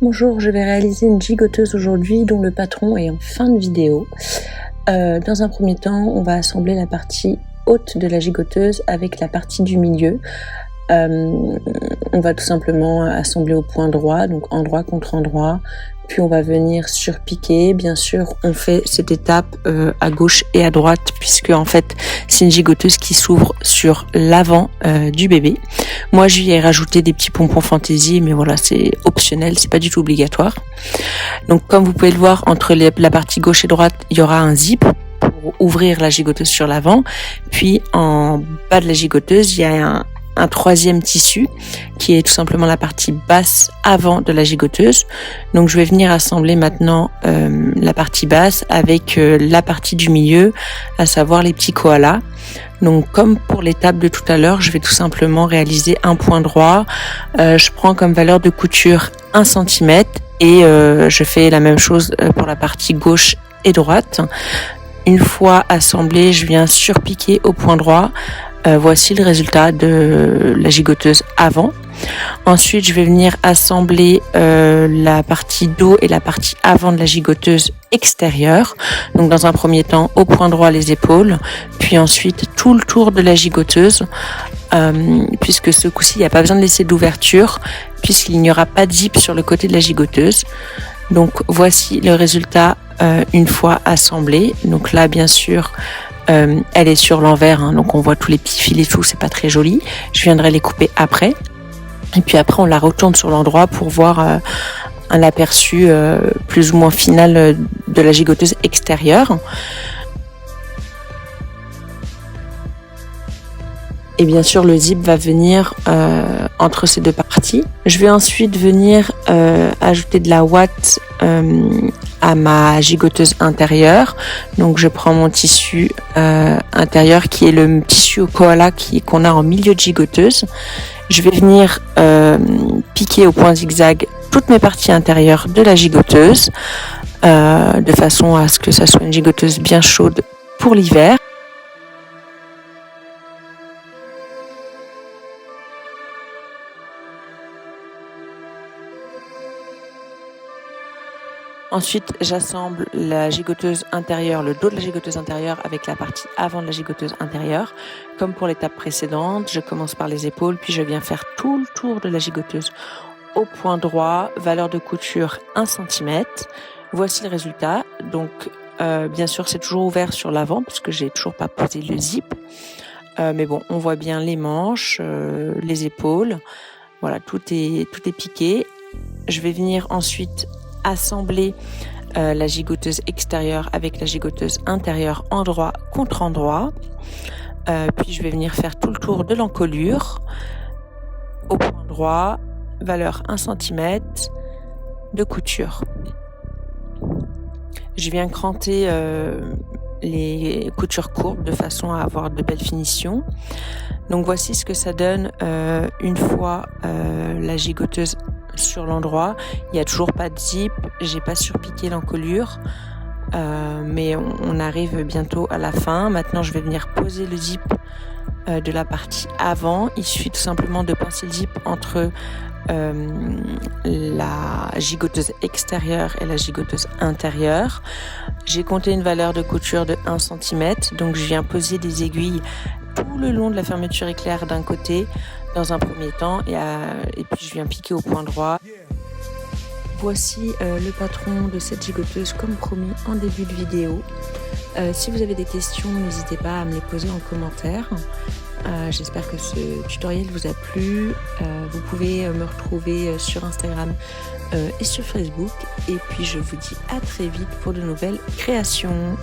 Bonjour, je vais réaliser une gigoteuse aujourd'hui dont le patron est en fin de vidéo. Dans un premier temps, on va assembler la partie haute de la gigoteuse avec la partie du milieu. On va tout simplement assembler au point droit, donc endroit contre endroit. Puis on va venir surpiquer. Bien sûr, on fait cette étape à gauche et à droite puisque en fait c'est une gigoteuse qui s'ouvre sur l'avant du bébé. Moi, je lui ai rajouté des petits pompons fantaisie, mais voilà, c'est optionnel, c'est pas du tout obligatoire. Donc, comme vous pouvez le voir, entre la partie gauche et droite, il y aura un zip pour ouvrir la gigoteuse sur l'avant. Puis en bas de la gigoteuse, il y a un troisième tissu qui est tout simplement la partie basse avant de la gigoteuse. Donc je vais venir assembler maintenant la partie basse avec la partie du milieu, à savoir les petits koalas. Donc comme pour l'étape de tout à l'heure, je vais tout simplement réaliser un point droit. Je prends comme valeur de couture 1 cm et je fais la même chose pour la partie gauche et droite. Une fois assemblé, je viens surpiquer au point droit. Voici le résultat de la gigoteuse avant. Ensuite, je vais venir assembler la partie dos et la partie avant de la gigoteuse extérieure. Donc dans un premier temps, au point droit les épaules, puis ensuite tout le tour de la gigoteuse, puisque ce coup-ci, il n'y a pas besoin de laisser d'ouverture, puisqu'il n'y aura pas de zip sur le côté de la gigoteuse. Donc voici le résultat une fois assemblé. Donc là, bien sûr, elle est sur l'envers, hein, donc on voit tous les petits fils et tout, c'est pas très joli. Je viendrai les couper après. Et puis après, on la retourne sur l'endroit pour voir un aperçu plus ou moins final de la gigoteuse extérieure. Et bien sûr, le zip va venir entre ces deux parties. Je vais ensuite venir ajouter de la ouate à ma gigoteuse intérieure. Donc, je prends mon tissu intérieur qui est le tissu au koala qu'on a en milieu de gigoteuse. Je vais venir piquer au point zigzag toutes mes parties intérieures de la gigoteuse de façon à ce que ça soit une gigoteuse bien chaude pour l'hiver. Ensuite, j'assemble la gigoteuse intérieure, le dos de la gigoteuse intérieure avec la partie avant de la gigoteuse intérieure. Comme pour l'étape précédente, je commence par les épaules, puis je viens faire tout le tour de la gigoteuse au point droit, valeur de couture 1 cm. Voici le résultat. Donc, bien sûr, c'est toujours ouvert sur l'avant parce que j'ai toujours pas posé le zip. Mais bon, on voit bien les manches, les épaules. Voilà, tout est piqué. Je vais venir ensuite assembler la gigoteuse extérieure avec la gigoteuse intérieure endroit contre endroit. Puis je vais venir faire tout le tour de l'encolure au point droit, valeur 1 cm de couture. Je viens cranter les coutures courbes de façon à avoir de belles finitions. Donc voici ce que ça donne une fois la gigoteuse sur l'endroit. Il n'y a toujours pas de zip, j'ai pas surpiqué l'encolure, mais on arrive bientôt à la fin. Maintenant, je vais venir poser le zip de la partie avant. Il suffit tout simplement de pincer le zip entre la gigoteuse extérieure et la gigoteuse intérieure. J'ai compté une valeur de couture de 1 cm, donc je viens poser des aiguilles tout le long de la fermeture éclair d'un côté dans un premier temps et puis je viens piquer au point droit. Voici le patron de cette gigoteuse comme promis en début de vidéo. Si vous avez des questions, n'hésitez pas à me les poser en commentaire. J'espère que ce tutoriel vous a plu. Vous pouvez me retrouver sur Instagram et sur Facebook. Et puis je vous dis à très vite pour de nouvelles créations.